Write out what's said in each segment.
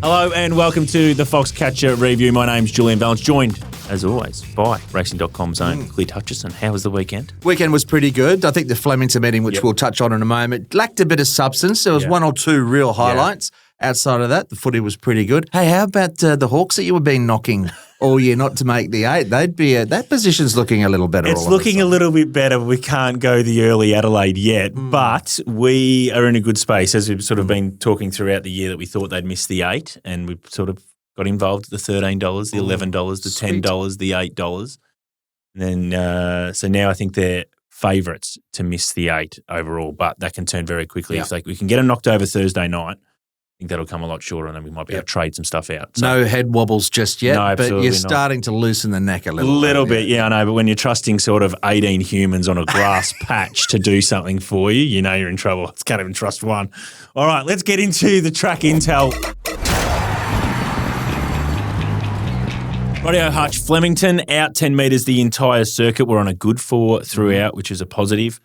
Hello and welcome to the Foxcatcher Review. My name's Julian Valence, joined, as always, by Racing.com's own Nic Hutchi. How was the weekend? Weekend was pretty good. I think the Flemington meeting, which we'll touch on in a moment, lacked a bit of substance. There was one or two real highlights. Outside of that, the footy was pretty good. Hey, how about the Hawks that you were been knocking all year not to make the 8? They'd be that position's looking a little better. It's looking a little bit better. We can't go the early Adelaide yet, but we are in a good space, as we've sort of been talking throughout the year, that we thought they'd miss the 8, and we sort of got involved at the $13, the $11, the $10, the $8. And then, so now I think they're favourites to miss the 8 overall, but that can turn very quickly. If we can get them knocked over Thursday night, I think that'll come a lot shorter, and then we might be able to trade some stuff out. So, no head wobbles just yet, no, but you're starting to loosen the neck a little bit. A little bit, I know. But when you're trusting sort of 18 humans on a grass patch to do something for you, you know you're in trouble. I can't even trust one. All right, let's get into the track intel. Radio Hutch, Flemington, out 10 metres the entire circuit. We're on a good 4 throughout, which is a positive.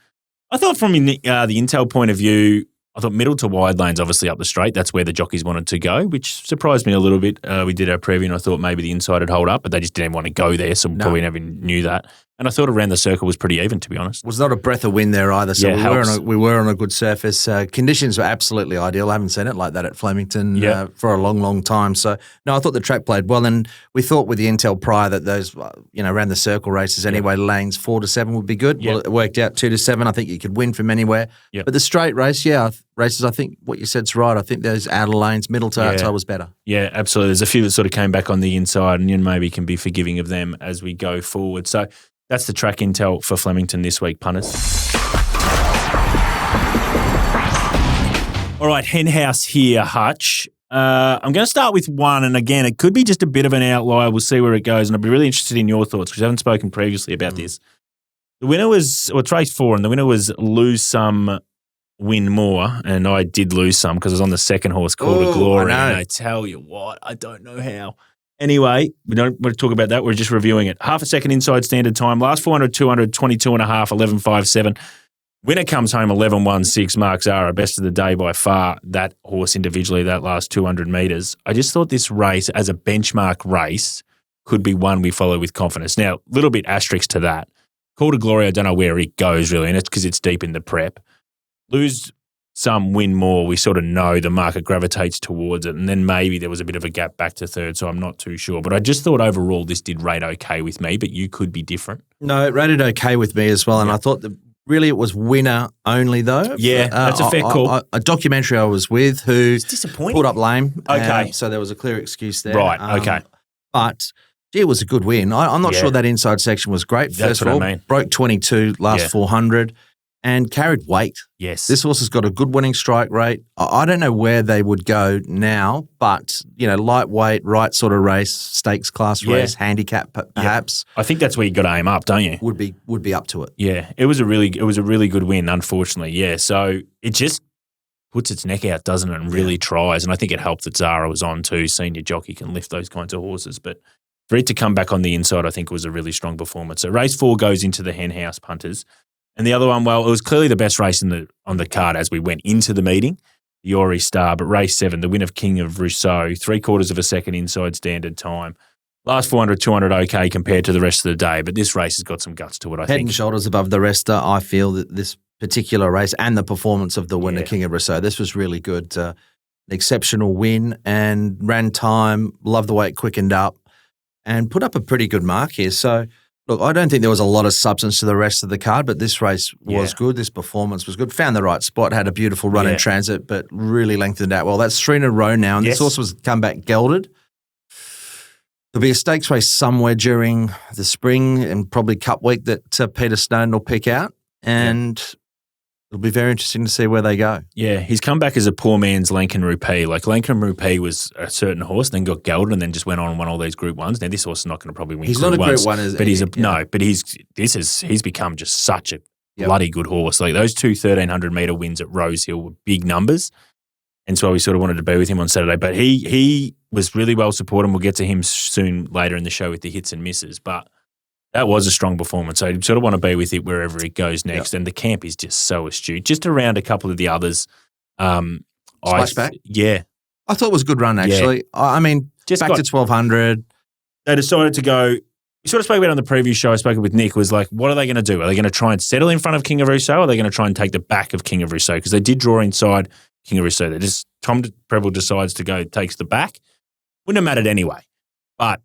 I thought from the intel point of view, I thought middle to wide lanes, obviously up the straight. That's where the jockeys wanted to go, which surprised me a little bit. We did our preview and I thought maybe the inside would hold up, but they just didn't want to go there, so we probably never knew that. And I thought around the circle was pretty even, to be honest. Was not a breath of wind there either, so we were on a good surface. Conditions were absolutely ideal. I haven't seen it like that at Flemington for a long, long time. So, no, I thought the track played well, and we thought with the intel prior that those, around the circle races anyway, lanes 4 to 7 would be good. Well, it worked out 2 to 7. I think you could win from anywhere. But the straight race, races, I think what you said's right. I think those outer lanes, middle to outside was better. Yeah, absolutely. There's a few that sort of came back on the inside, and you maybe can be forgiving of them as we go forward. So that's the track intel for Flemington this week, punters. All right, Henhouse here, Hutch. I'm going to start with one, and again, it could be just a bit of an outlier. We'll see where it goes, and I'd be really interested in your thoughts because I haven't spoken previously about this. The winner was, it's race 4, and the winner was Lose Some, Win More, and I did lose some because I was on the second horse called A Glory, and I tell you what, I don't know how. Anyway, we don't want to talk about that. We're just reviewing it. Half a second inside standard time. Last 400, 200, 22 and a half, 11.57. Winner comes home 11.16. Mark Zara, best of the day by far. That horse individually, that last 200 metres. I just thought this race, as a benchmark race, could be one we follow with confidence. Now, a little bit asterisk to that. Called A Glory, I don't know where it goes really, and it's because it's deep in the prep. Lose Some, Win More, we sort of know the market gravitates towards it, and then maybe there was a bit of a gap back to third, so I'm not too sure. But I just thought overall this did rate okay with me, but you could be different. No, it rated okay with me as well, and I thought that really it was winner only though. Yeah, that's a fair call. A documentary I was with who pulled up lame. Okay. So there was a clear excuse there. Right, okay. But it was a good win. I'm not sure that inside section was great. That's what I mean. Broke 22 last 400. And carried weight. Yes. This horse has got a good winning strike rate. I don't know where they would go now, but, lightweight, right sort of race, stakes class race, handicap perhaps. I think that's where you got to aim up, don't you? Would be up to it. Yeah. It was a really good win, unfortunately. Yeah. So it just puts its neck out, doesn't it, and really tries. And I think it helped that Zara was on too. Senior jockey can lift those kinds of horses. But for it to come back on the inside, I think was a really strong performance. So race 4 goes into the Henhouse punters. And the other one, well, it was clearly the best race on the card as we went into the meeting, the Ori Star. But race 7, the win of King of Roseau, 3/4 of a second inside standard time. Last 400, 200 okay compared to the rest of the day. But this race has got some guts to it, I think. Head and shoulders above the rest, I feel, that this particular race and the performance of the winner, King of Roseau. This was really good. An exceptional win and ran time, loved the way it quickened up and put up a pretty good mark here. So, look, I don't think there was a lot of substance to the rest of the card, but this race was good. This performance was good. Found the right spot, had a beautiful run in transit, but really lengthened out well. That's 3 in a row now, and this horse was come back gelded. There'll be a stakes race somewhere during the spring and probably Cup Week that Peter Stone will pick out, and it'll be very interesting to see where they go. Yeah, he's come back as a poor man's Lankan Rupee. Like Lankan Rupee was a certain horse, then got gelded, and then just went on and won all these Group 1s. Now this horse is not going to probably win. He's Group not a Group 1s, 1, but he's become just such a bloody good horse. Like those 2 1,300-metre wins at Rosehill were big numbers, and so we sort of wanted to be with him on Saturday. But he was really well supported, and we'll get to him soon later in the show with the hits and misses. But that was a strong performance. So you sort of want to be with it wherever it goes next. Yep. And the camp is just so astute. Just around a couple of the others. Splashback? Yeah. I thought it was a good run, actually. I mean, Just back to 1,200. They decided to go. We sort of spoke about it on the preview show. I spoke with Nick. Was like, what are they going to do? Are they going to try and settle in front of King of Roseau? Or are they going to try and take the back of King of Roseau? Because they did draw inside King of Roseau. Tom Preble decides to go, takes the back. Wouldn't have mattered anyway. But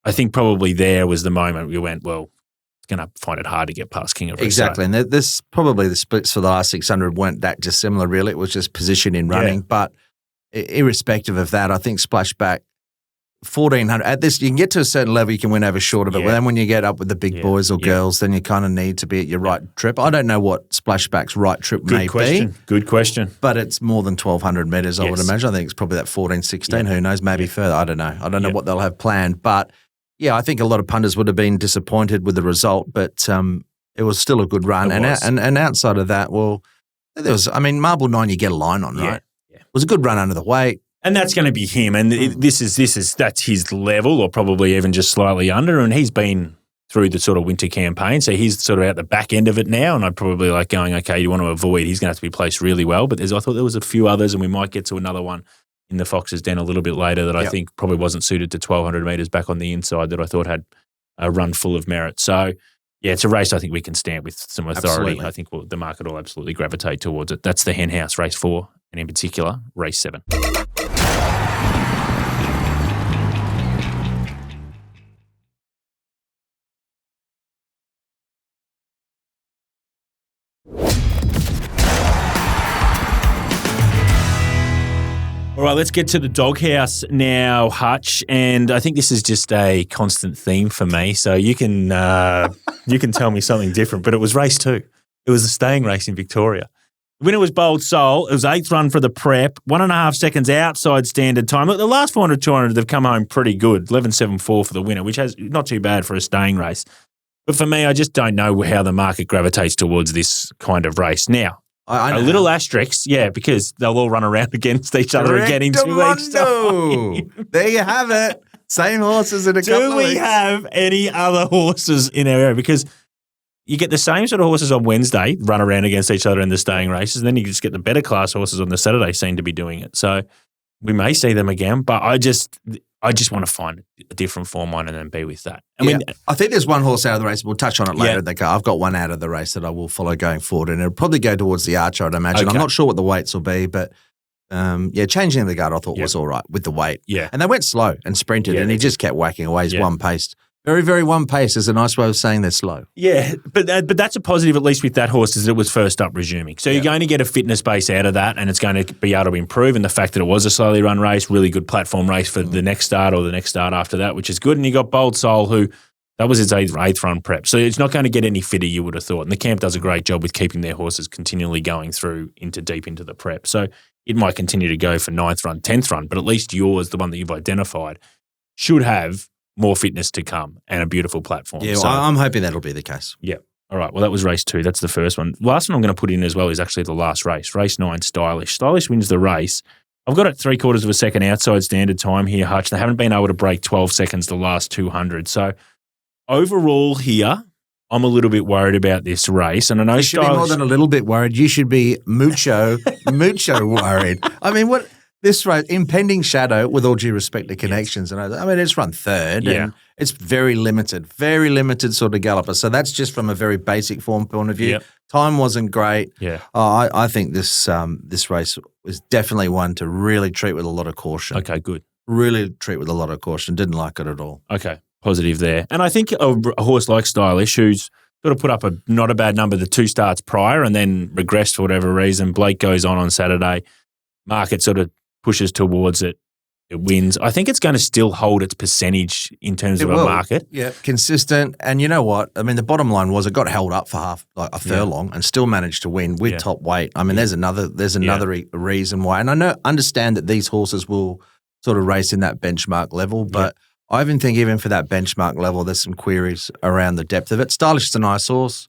I think probably there was the moment we went, well, it's going to find it hard to get past King of Roseau. Exactly. And this probably the splits for the last 600 weren't that dissimilar, really. It was just position in running. Yeah. But irrespective of that, I think Splashback 1,400 at this, you can get to a certain level, you can win over short of it. Yeah. But then when you get up with the big boys or girls, then you kind of need to be at your right trip. I don't know what Splashback's right trip may be. Good question. But it's more than 1,200 metres, I would imagine. I think it's probably that 14, 16. Who knows? Maybe further. I don't know. I don't know what they'll have planned. But yeah, I think a lot of punters would have been disappointed with the result, but it was still a good run. And outside of that, well, there was, I mean, Marble 9 you get a line on, right? Yeah. It was a good run under the weight. And that's going to be him. And that's his level, or probably even just slightly under. And he's been through the sort of winter campaign, so he's sort of at the back end of it now. And I'd probably like going, okay, you want to avoid. He's going to have to be placed really well. But I thought there was a few others, and we might get to another one in the Fox's Den a little bit later that I think probably wasn't suited to 1,200 metres back on the inside that I thought had a run full of merit. So yeah, it's a race I think we can stamp with some authority. Absolutely. I think the market will absolutely gravitate towards it. That's the Hen House, race 4, and in particular, race 7. All right, let's get to the Doghouse now, Hutch, and I think this is just a constant theme for me. So you can tell me something different, but it was race 2. It was the staying race in Victoria. The winner was Bold Soul. It was 8th run for the prep, 1.5 seconds outside standard time. Look, the last 400, 200, they've come home pretty good. 11.74 for the winner, which has not too bad for a staying race. But for me, I just don't know how the market gravitates towards this kind of race now. I a little asterisk, because they'll all run around against each other again in 2 weeks' time. There you have it. Same horses in a couple of weeks. Do we have any other horses in our area? Because you get the same sort of horses on Wednesday run around against each other in the staying races, and then you just get the better class horses on the Saturday seem to be doing it. So we may see them again, but I just want to find a different form line and then be with that. I think there's one horse out of the race. We'll touch on it later. I've got one out of the race that I will follow going forward, and it'll probably go towards the Archer, I'd imagine. Okay. I'm not sure what the weights will be, but changing the guard I thought was all right with the weight. Yeah. And they went slow and sprinted, and he just kept whacking away. He's one-paced. Very, very one-paced is a nice way of saying they're slow. Yeah, but that's a positive, at least with that horse, is that it was first up resuming. So you're going to get a fitness base out of that, and it's going to be able to improve. And the fact that it was a slowly run race, really good platform race for the next start or the next start after that, which is good. And you got Bold Soul, who that was its eighth run prep. So it's not going to get any fitter, you would have thought. And the camp does a great job with keeping their horses continually going through deep into the prep. So it might continue to go for 9th run, 10th run, but at least yours, the one that you've identified, should have more fitness to come and a beautiful platform. Yeah, I'm hoping that'll be the case. Yeah. All right. Well, that was race 2. That's the first one. Last one I'm going to put in as well is actually the last race. Race 9, Stylish. Stylish wins the race. I've got it 3/4 of a second outside standard time here, Hutch. They haven't been able to break 12 seconds the last 200. So overall here, I'm a little bit worried about this race. And I know you should be more than a little bit worried. You should be mucho worried. I mean, what... This race, impending shadow, with all due respect to connections, and I mean, it's run 3rd, and it's very limited sort of galloper. So that's just from a very basic form point of view. Yep. Time wasn't great. Yeah, I think this race was definitely one to really treat with a lot of caution. Okay, good. Really treat with a lot of caution. Didn't like it at all. Okay, positive there. And I think a horse like Stylish, who's sort of put up a not a bad number the 2 starts prior, and then regressed for whatever reason. Blake goes on Saturday. Market sort of pushes towards it, it wins. I think it's going to still hold its percentage in terms of a market. Yeah, consistent. And you know what? I mean, the bottom line was it got held up for a furlong and still managed to win with top weight. I mean, there's another reason why. And I understand that these horses will sort of race in that benchmark level, but I even think even for that benchmark level, there's some queries around the depth of it. Stylish is a nice horse.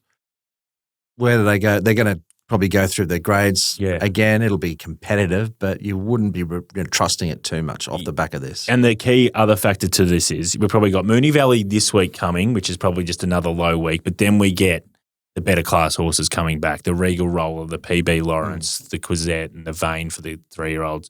Where do they go? They're going to probably go through their grades. Yeah. Again, it'll be competitive, but you wouldn't be trusting it too much off the back of this. And the key other factor to this is we've probably got Moonee Valley this week coming, which is probably just another low week, but then we get the better class horses coming back, the Regal Roller, the PB Lawrence, the Quizette and the Vane for the 3-year-olds.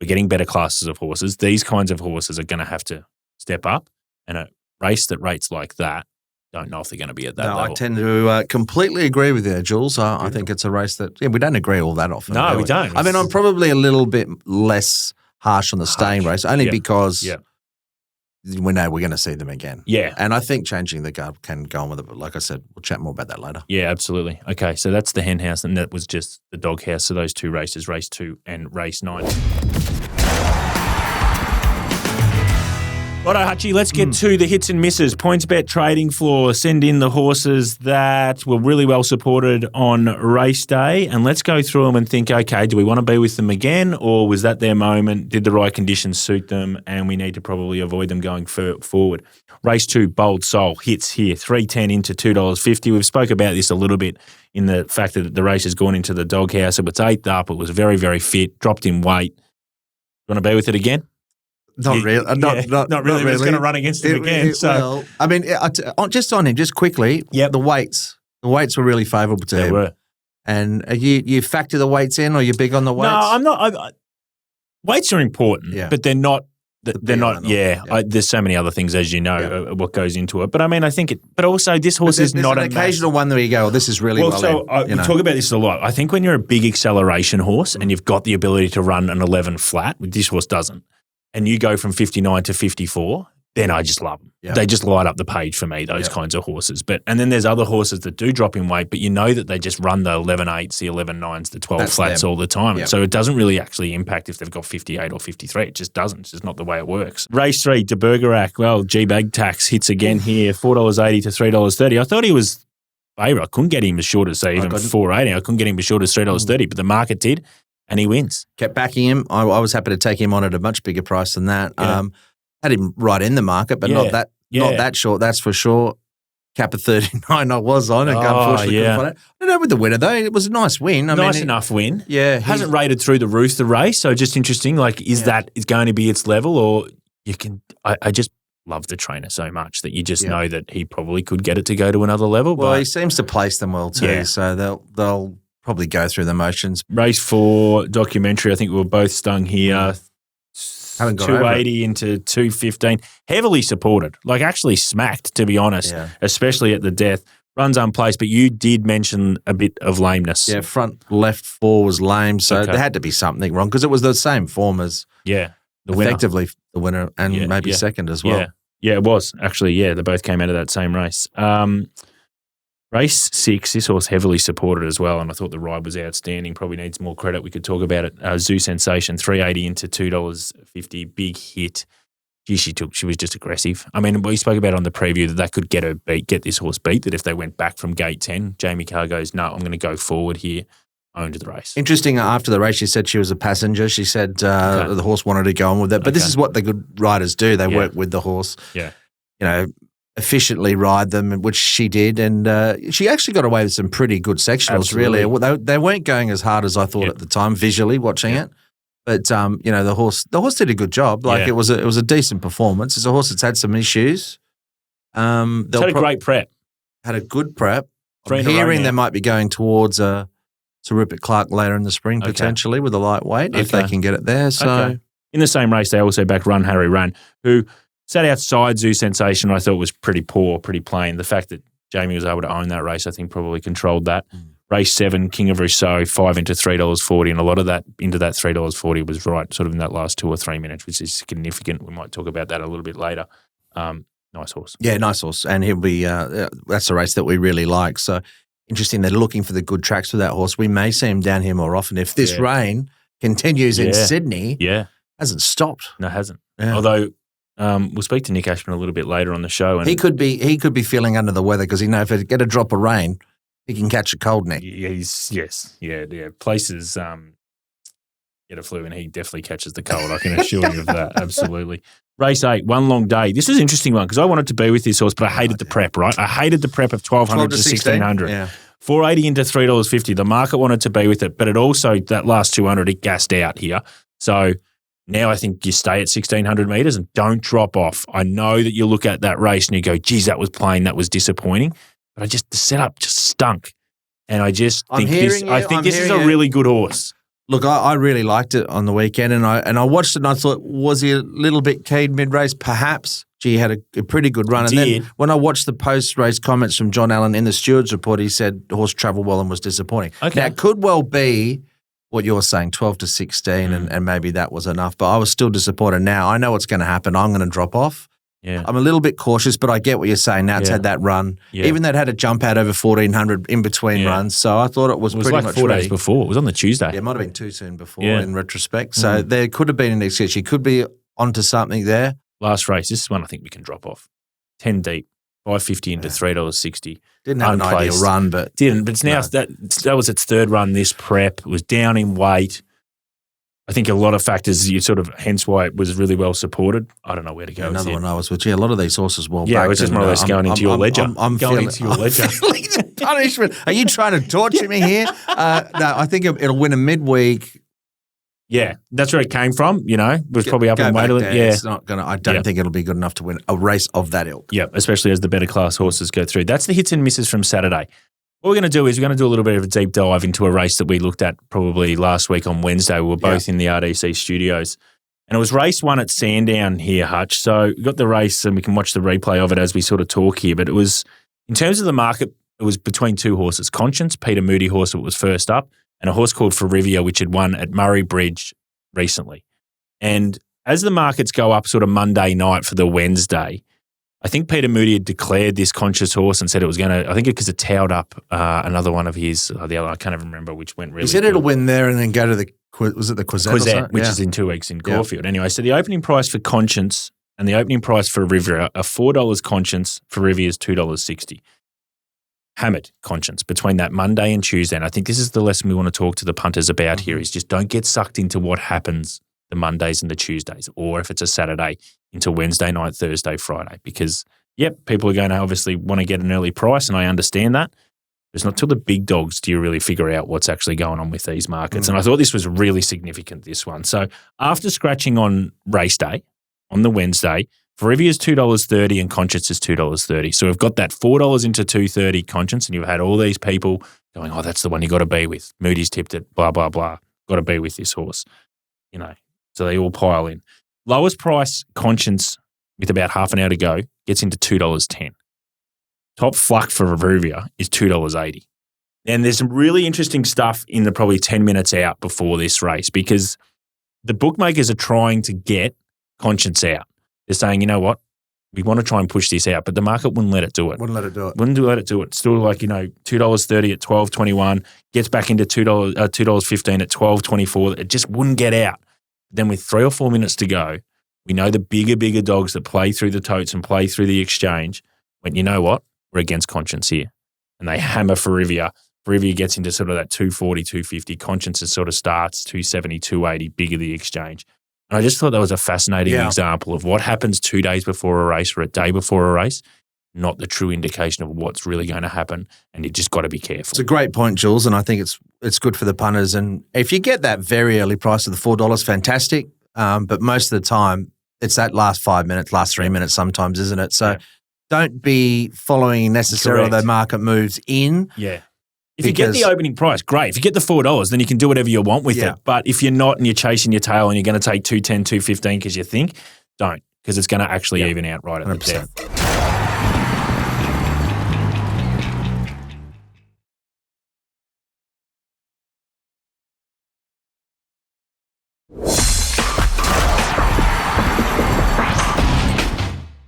We're getting better classes of horses. These kinds of horses are going to have to step up, and a race that rates like that, don't know if they're going to be at that level. I tend to completely agree with you, Jules. I think it's a race that we don't agree all that often. No, we don't. I mean, I'm probably a little bit less harsh on the staying race, only because we know we're going to see them again. Yeah. And I think changing the guard can go on with it. But like I said, we'll chat more about that later. Yeah, absolutely. Okay, so that's the hen house, and that was just the Doghouse. So those two races, race 2 and race 9. Righto, Hutchie, let's get to the hits and misses. PointsBet trading floor. Send in the horses that were really well supported on race day, and let's go through them and think, okay, do we want to be with them again, or was that their moment? Did the right conditions suit them, and we need to probably avoid them going forward? Race 2, Bold Soul, hits here, $3.10 into $2.50. We've spoke about this a little bit in the fact that the race has gone into the Doghouse. It was 8th up. It was very, very fit, dropped in weight. Want to be with it again? Not really. Not really. It's going to run against him again. Well, I mean, just on him, just quickly. Yep. The weights were really favourable to him. They were. And you factor the weights in, or you're big on the weights? No, I'm not. Weights are important, but they're not. They're not. There's so many other things, as you know, what goes into it. But I mean, I think it. But also, this horse is not an occasional one that you go, this is really well. We talk about this a lot. I think when you're a big acceleration horse and you've got the ability to run an 11 flat, this horse doesn't, and you go from 59 to 54, then I just love them. Yep. They just light up the page for me, those kinds of horses. And then there's other horses that do drop in weight, but you know that they just run the 11.8s, the 11.9s, the 12 flats all the time. Yep. So it doesn't really actually impact if they've got 58 or 53. It just doesn't. It's just not the way it works. Race 3, De Bergerac. Well, G-Bag tax hits again here, $4.80 to $3.30. I thought he was favourite. I couldn't get him as short as, say, even $4.80. I couldn't get him as short as $3.30, but the market did. And he wins. Kept backing him. I was happy to take him on at a much bigger price than that. Yeah. Had him right in the market, but not that short, that's for sure. Cap of 39 I was on. And unfortunately couldn't find it. I don't know with the winner, though. It was a nice win. Nice enough win. Yeah. Hasn't rated through the roof the race, so just interesting. Like, is that going to be its level, or you can – I just love the trainer so much that you just know that he probably could get it to go to another level. Well, he seems to place them well too, so they'll probably go through the motions. Race 4, documentary, I think we were both stung here. 280 into 215. Heavily supported, like actually smacked, to be honest, especially at the death. Runs unplaced, but you did mention a bit of lameness. Yeah, front left 4 was lame, so there had to be something wrong because it was the same form as the winner. Effectively the winner and maybe second as well. Yeah, it was. Actually, they both came out of that same race. Race 6, this horse heavily supported as well, and I thought the ride was outstanding. Probably needs more credit. We could talk about it. Zoo Sensation, $3.80 into $2.50. Big hit. Gee, she was just aggressive. I mean, we spoke about on the preview that could get this horse beat, that if they went back from gate 10, Jamie Carr goes, no, I'm going to go forward here, owned the race. Interesting, after the race, she said she was a passenger. She said the horse wanted to go on with it. But this is what the good riders do. They work with the horse. Yeah. Efficiently ride them, which she did, and she actually got away with some pretty good sectionals. Absolutely. Really, they weren't going as hard as I thought at the time visually watching it, but the horse did a good job. Like it was a decent performance. It's a horse that's had some issues. Had a great prep. Had a good prep. I'm hearing they might be going towards to Rupert Clark later in the spring potentially with a lightweight if they can get it there. So in the same race, they also backed Run Harry Run, who sat outside Zoo Sensation, I thought was pretty poor, pretty plain. The fact that Jamie was able to own that race, I think, probably controlled that. Race 7, King of Roseau, 5 into $3.40, and a lot of that into that $3.40 was right sort of in that last 2 or 3 minutes, which is significant. We might talk about that a little bit later. Nice horse. Yeah, nice horse. And he'll be that's a race that we really like. So interesting, they're looking for the good tracks for that horse. We may see him down here more often. If this rain continues in Sydney, hasn't stopped. No, it hasn't. Yeah. Although we'll speak to Nick Ashman a little bit later on the show. And he could be feeling under the weather because if he get a drop of rain, he can catch a cold, Nick. Yeah. Places get a flu and he definitely catches the cold. I can assure you of that. Absolutely. Race 8, One Long Day. This was an interesting one because I wanted to be with this horse, but I hated the prep, right? I hated the prep of 1,200 to 1,600. Yeah. $4.80 into $3.50. The market wanted to be with it, but it also, that last 200, it gassed out here. So now I think you stay at 1,600 metres and don't drop off. I know that you look at that race and you go, geez, that was plain, that was disappointing. But the setup just stunk. And I just think this is a really good horse. Look, I really liked it on the weekend, and I watched it and I thought, was he a little bit keen mid-race? Perhaps. Gee, he had a pretty good run. And then when I watched the post-race comments from John Allen in the Stewards report, he said horse travelled well and was disappointing. Okay. Now, it could well be what you're saying, 12 to 16, and maybe that was enough, but I was still disappointed. Now, I know what's going to happen. I'm going to drop off. Yeah. I'm a little bit cautious, but I get what you're saying. Now it's had that run. Yeah. Even though it had a jump out over 1,400 in between runs. So I thought it was pretty like much 4 ready. days before. It was on the Tuesday. Yeah, it might have been too soon before in retrospect. So there could have been an excuse. She could be onto something there. Last race. This is one I think we can drop off. 10 deep. $5.50 into $3.60. Didn't have an ideal run, but didn't. But it's now that was its third run. This prep it was down in weight. I think a lot of factors. You sort of hence why it was really well supported. I don't know where to go. Another one I was with. Yeah, a lot of these horses well. Yeah, it's just more or less going into your ledger. I'm going into your ledger. Punishment. Are you trying to torture me here? No, I think it'll win a midweek. Yeah, that's where it came from. You know, it was probably up in weight. Yeah, it's not gonna. I don't think it'll be good enough to win a race of that ilk. Yeah, especially as the better class horses go through. That's the hits and misses from Saturday. What we're going to do is we're going to do a little bit of a deep dive into a race that we looked at probably last week on Wednesday. We were both in the RDC studios. And it was race 1 at Sandown here, Hutch. So we got the race and we can watch the replay of it as we sort of talk here. But it was, in terms of the market, it was between two horses. Conscience, Peter Moody horse that was first up, and a horse called Ferrivia, which had won at Murray Bridge recently. And as the markets go up sort of Monday night for the Wednesday, I think Peter Moody had declared this Conscious horse and said it was going to, I think because it towed up another one of his, the other, I can't even remember which went really He said it'll win there and then go to the, was it the Quizette? Which is in 2 weeks in Caulfield. Anyway, so the opening price for Conscience and the opening price for Rivia are $4 Conscience, for Rivia's $2.60. Hammered Conscience between that Monday and Tuesday. And I think this is the lesson we want to talk to the punters about here is just don't get sucked into what happens the Mondays and the Tuesdays, or if it's a Saturday into Wednesday night, Thursday, Friday, because people are going to obviously want to get an early price, and I understand that. It's not till the big dogs do you really figure out what's actually going on with these markets. And I thought this was really significant, this one. So after scratching on race day, on the Wednesday, Rivia's $2.30 and Conscience is $2.30. So we've got that $4 into $2.30 Conscience, and you've had all these people going, oh, that's the one you got to be with. Moody's tipped it, blah, blah, blah. Got to be with this horse, you know. So they all pile in. Lowest price Conscience with about half an hour to go gets into $2.10. Top fluck for Rivia is $2.80. And there's some really interesting stuff in the probably 10 minutes out before this race because the bookmakers are trying to get Conscience out. They're saying, you know what, we want to try and push this out, but the market wouldn't let it do it. Wouldn't let it do it. Wouldn't let it do it. Still like, you know, $2.30 at $12.21, gets back into $2.15 at $12.24. It just wouldn't get out. Then with 3 or 4 minutes to go, we know the bigger dogs that play through the totes and play through the exchange went, you know what, we're against Conscience here. And they hammer Ferrivia. Ferrivia gets into sort of that 240, 250. Conscience sort of starts 270, 280, bigger the exchange. And I just thought that was a fascinating example of what happens 2 days before a race or a day before a race, not the true indication of what's really going to happen. And you just got to be careful. It's a great point, Jules, and I think it's good for the punters. And if you get that very early price of the $4, fantastic. But most of the time, it's that last 5 minutes, last 3 minutes sometimes, isn't it? So don't be following necessarily the market moves in. Yeah. If you get the opening price, great. If you get the $4, then you can do whatever you want with it. But if you're not and you're chasing your tail and you're going to take $2.10, $2.15 because you think, don't, because it's going to actually even out right at 100%. The death.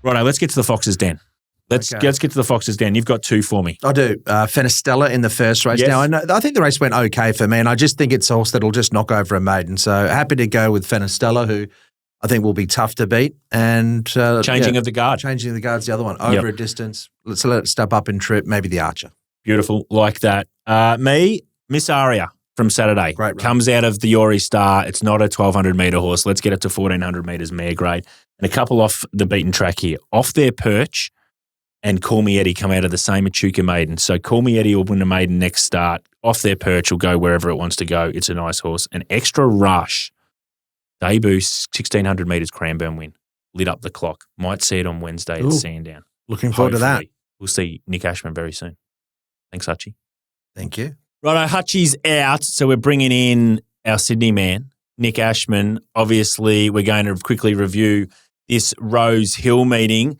Righto, let's get to the Fox's Den. Let's get to the Fox's Den. You've got 2 for me. I do. Fenestella in the first race. Yes. Now, I think the race went okay for me, and I just think it's a horse that'll just knock over a maiden. So happy to go with Fenestella, who I think will be tough to beat. And Changing of the guard. Changing of the guard's the other one. Over a distance. Let's let it step up in trip, maybe the Archer. Beautiful. Like that. Me, Miss Aria from Saturday. Great run. Comes out of the Ori Star. It's not a 1,200-metre horse. Let's get it to 1,400 metres mare grade. And a couple off the beaten track here. Off their perch and Call Me Eddie come out of the same Echuca maiden. So Call Me Eddie will win a maiden next start. Off their perch will go wherever it wants to go. It's a nice horse. An Extra Rush. Debut 1,600 metres Cranbourne win. Lit up the clock. Might see it on Wednesday at Sandown. Looking forward to that. We'll see Nic Ashman very soon. Thanks, Hutchi. Thank you. Righto, Hutchi's out, so we're bringing in our Sydney man, Nick Ashman. Obviously, we're going to quickly review this Rosehill meeting.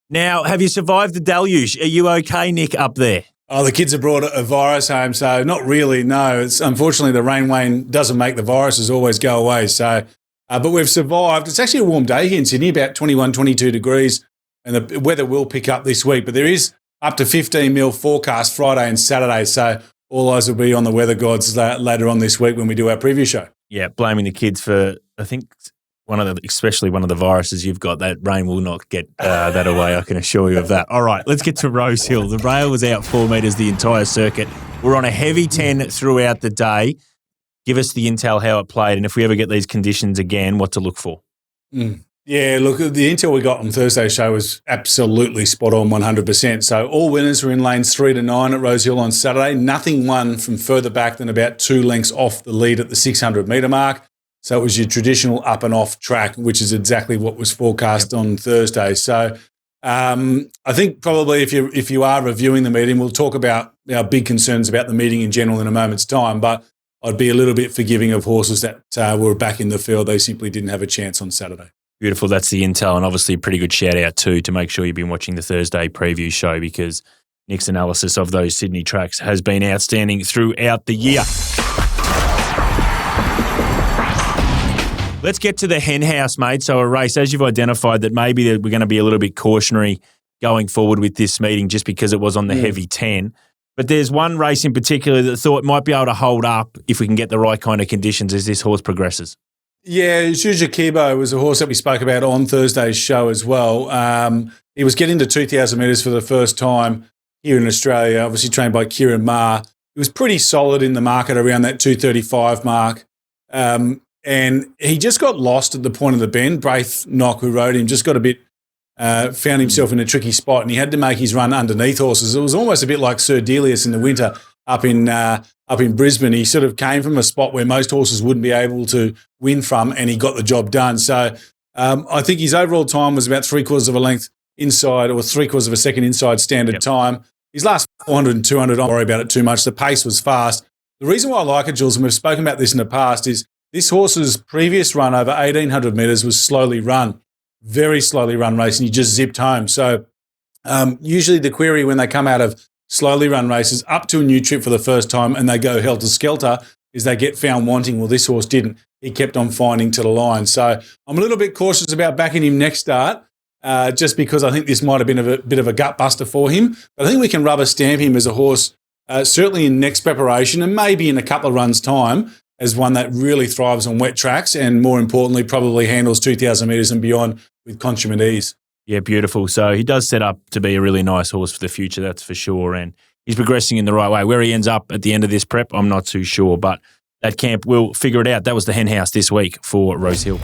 Now, have you survived the deluge? Are you okay, Nick, up there? Oh, the kids have brought a virus home, so not really, no. It's unfortunately, the rain wane doesn't make the viruses always go away. So, but we've survived. It's actually a warm day here in Sydney, about 21, 22 degrees, and the weather will pick up this week. But there is up to 15 mil forecast Friday and Saturday, so all eyes will be on the weather gods later on this week when we do our preview show. Yeah, blaming the kids for, I think, especially one of the viruses you've got. That rain will not get that away, I can assure you of that. All right, let's get to Rosehill. The rail was out 4 metres the entire circuit. We're on a heavy 10 throughout the day. Give us the intel how it played, and if we ever get these conditions again, what to look for. Yeah, look, the intel we got on Thursday's show was absolutely spot on 100%. So all winners were in lanes 3 to 9 at Rosehill on Saturday. Nothing won from further back than about 2 lengths off the lead at the 600 metre mark. So it was your traditional up and off track, which is exactly what was forecast on Thursday. So I think probably if you are reviewing the meeting, we'll talk about our big concerns about the meeting in general in a moment's time. But I'd be a little bit forgiving of horses that were back in the field. They simply didn't have a chance on Saturday. Beautiful. That's the intel, and obviously a pretty good shout out too to make sure you've been watching the Thursday preview show, because Nick's analysis of those Sydney tracks has been outstanding throughout the year. Let's get to the hen house, mate. So a race, as you've identified, that maybe we're going to be a little bit cautionary going forward with this meeting just because it was on the heavy 10. But there's one race in particular that thought might be able to hold up if we can get the right kind of conditions as this horse progresses. Yeah, Juja Kibo was a horse that we spoke about on Thursday's show as well. He was getting to 2,000 metres for the first time here in Australia, obviously trained by Kieran Maher. He was pretty solid in the market around that 235 mark. And he just got lost at the point of the bend. Braith Knock, who rode him, just got a bit, found himself in a tricky spot, and he had to make his run underneath horses. It was almost a bit like Sir Delius in the winter up in Brisbane. He sort of came from a spot where most horses wouldn't be able to win from, and he got the job done. So I think his overall time was about 3/4 of a length inside, or 3/4 of a second inside standard time. His last 400 and 200, I don't worry about it too much. The pace was fast. The reason why I like it, Jules, and we've spoken about this in the past, is this horse's previous run over 1,800 metres was slowly run, very slowly run race, and he just zipped home. So usually the query when they come out of slowly run races up to a new trip for the first time and they go helter-skelter is they get found wanting. Well, this horse didn't. He kept on finding to the line. So I'm a little bit cautious about backing him next start, just because I think this might have been a bit of a gut buster for him. But I think we can rubber stamp him as a horse, certainly in next preparation and maybe in a couple of runs' time, as one that really thrives on wet tracks and, more importantly, probably handles 2,000 metres and beyond with consummate ease. Yeah, beautiful. So he does set up to be a really nice horse for the future, that's for sure. And he's progressing in the right way. Where he ends up at the end of this prep, I'm not too sure. But that camp, we'll figure it out. That was the hen house this week for Rosehill.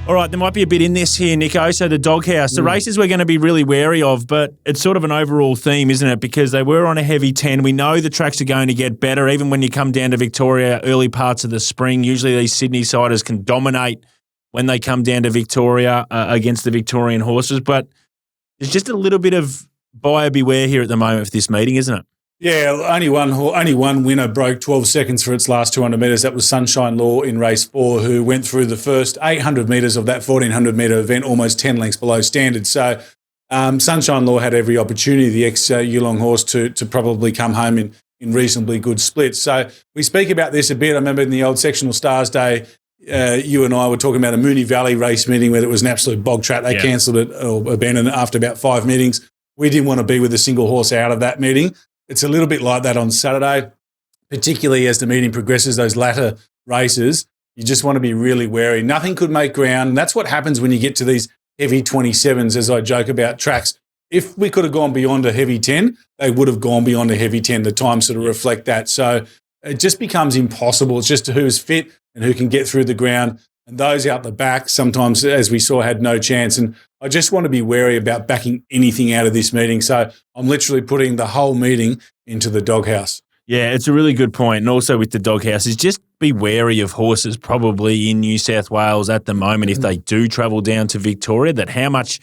All right, there might be a bit in this here, Nico. So the Doghouse, the races we're going to be really wary of, but it's sort of an overall theme, isn't it? Because they were on a heavy 10. We know the tracks are going to get better, even when you come down to Victoria early parts of the spring. Usually these Sydney siders can dominate when they come down to Victoria against the Victorian horses. But there's just a little bit of buyer beware here at the moment for this meeting, isn't it? Yeah, only one winner broke 12 seconds for its last 200 metres. That was Sunshine Law in race 4, who went through the first 800 metres of that 1,400 metre event almost 10 lengths below standard. So Sunshine Law had every opportunity, the ex-Yulong horse, to probably come home in reasonably good splits. So we speak about this a bit. I remember in the old Sectional Stars day, you and I were talking about a Moonee Valley race meeting where it was an absolute bog trap. They cancelled it or abandoned it after about 5 meetings. We didn't want to be with a single horse out of that meeting. It's a little bit like that on Saturday, particularly as the meeting progresses, those latter races. You just want to be really wary. Nothing could make ground. And that's what happens when you get to these heavy 27s, as I joke about tracks. If we could have gone beyond a heavy 10, they would have gone beyond a heavy 10. The times sort of reflect that. So it just becomes impossible. It's just who's fit and who can get through the ground. And those out the back sometimes, as we saw, had no chance. And I just want to be wary about backing anything out of this meeting. So I'm literally putting the whole meeting into the Doghouse. Yeah, it's a really good point. And also with the Doghouse is just be wary of horses probably in New South Wales at the moment if they do travel down to Victoria, that how much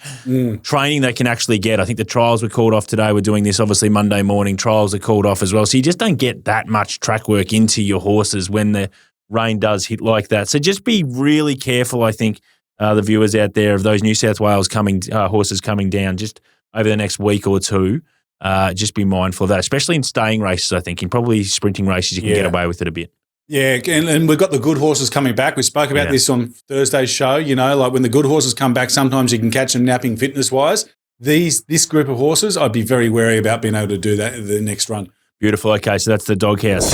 training they can actually get. I think the trials were called off today. We're doing this obviously Monday morning. Trials are called off as well. So you just don't get that much track work into your horses when the rain does hit like that. So just be really careful, I think, the viewers out there of those New South Wales horses coming down just over the next week or two. Just be mindful of that, especially in staying races, I think. In probably sprinting races, you can get away with it a bit. Yeah, and we've got the good horses coming back. We spoke about this on Thursday's show. You know, like when the good horses come back, sometimes you can catch them napping fitness-wise. This group of horses, I'd be very wary about being able to do that in the next run. Beautiful. Okay, so that's the Doghouse.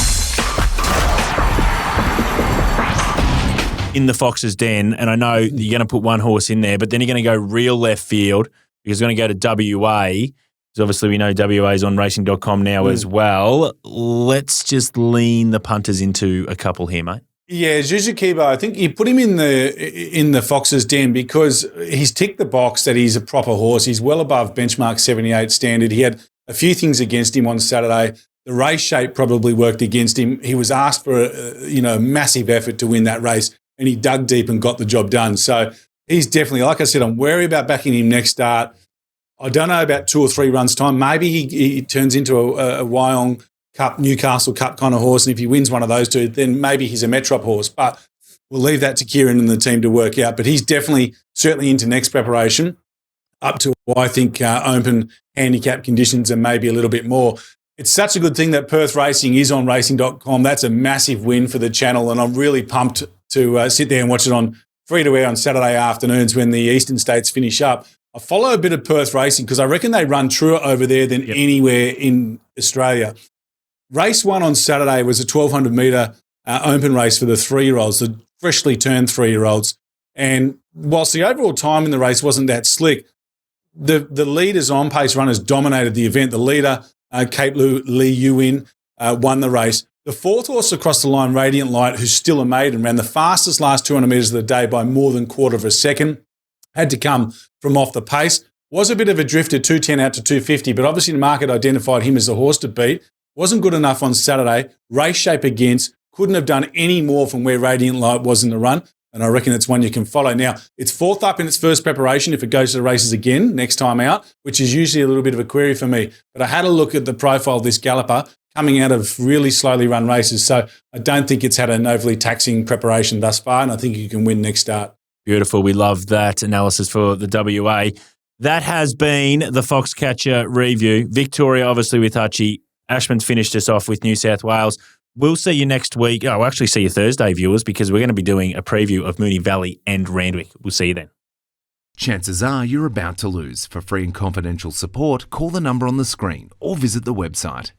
In the Fox's Den, and I know you're going to put one horse in there, but then you're going to go real left field because you're going to go to WA. Because obviously we know WA is on racing.com now as well. Let's just lean the punters into a couple here, mate. Yeah, Juja Kibo, I think you put him in the Fox's Den because he's ticked the box that he's a proper horse. He's well above benchmark 78 standard. He had a few things against him on Saturday. The race shape probably worked against him. He was asked for a massive effort to win that race, and he dug deep and got the job done. So he's definitely, like I said, I'm wary about backing him next start. I don't know about 2 or 3 runs' time. Maybe he turns into a Wyong Cup, Newcastle Cup kind of horse, and if he wins one of those two, then maybe he's a Metrop horse. But we'll leave that to Kieran and the team to work out. But he's definitely, certainly into next preparation, up to, I think, open handicap conditions and maybe a little bit more. It's such a good thing that Perth Racing is on racing.com. That's a massive win for the channel, and I'm really pumped to sit there and watch it on free-to-air on Saturday afternoons when the Eastern States finish up. I follow a bit of Perth Racing because I reckon they run truer over there than anywhere in Australia. Race 1 on Saturday was a 1,200-metre open race for the 3-year-olds, the freshly turned 3-year-olds. And whilst the overall time in the race wasn't that slick, the leaders, on-pace runners, dominated the event. The leader, Cape Lee Yuin, won the race. The 4th horse across the line, Radiant Light, who's still a maiden, ran the fastest last 200 metres of the day by more than quarter of a second. Had to come from off the pace. Was a bit of a drifter, 210 out to 250, but obviously the market identified him as the horse to beat. Wasn't good enough on Saturday. Race shape against. Couldn't have done any more from where Radiant Light was in the run, and I reckon it's one you can follow. Now, it's 4th up in its first preparation if it goes to the races again next time out, which is usually a little bit of a query for me. But I had a look at the profile of this galloper coming out of really slowly run races, so I don't think it's had an overly taxing preparation thus far, and I think you can win next start. Beautiful. We love that analysis for the WA. That has been the Foxcatcher review. Victoria, obviously, with Hutchi. Ashman's finished us off with New South Wales. We'll see you next week. Oh, we'll actually see you Thursday, viewers, because we're going to be doing a preview of Moonee Valley and Randwick. We'll see you then. Chances are you're about to lose. For free and confidential support, call the number on the screen or visit the website.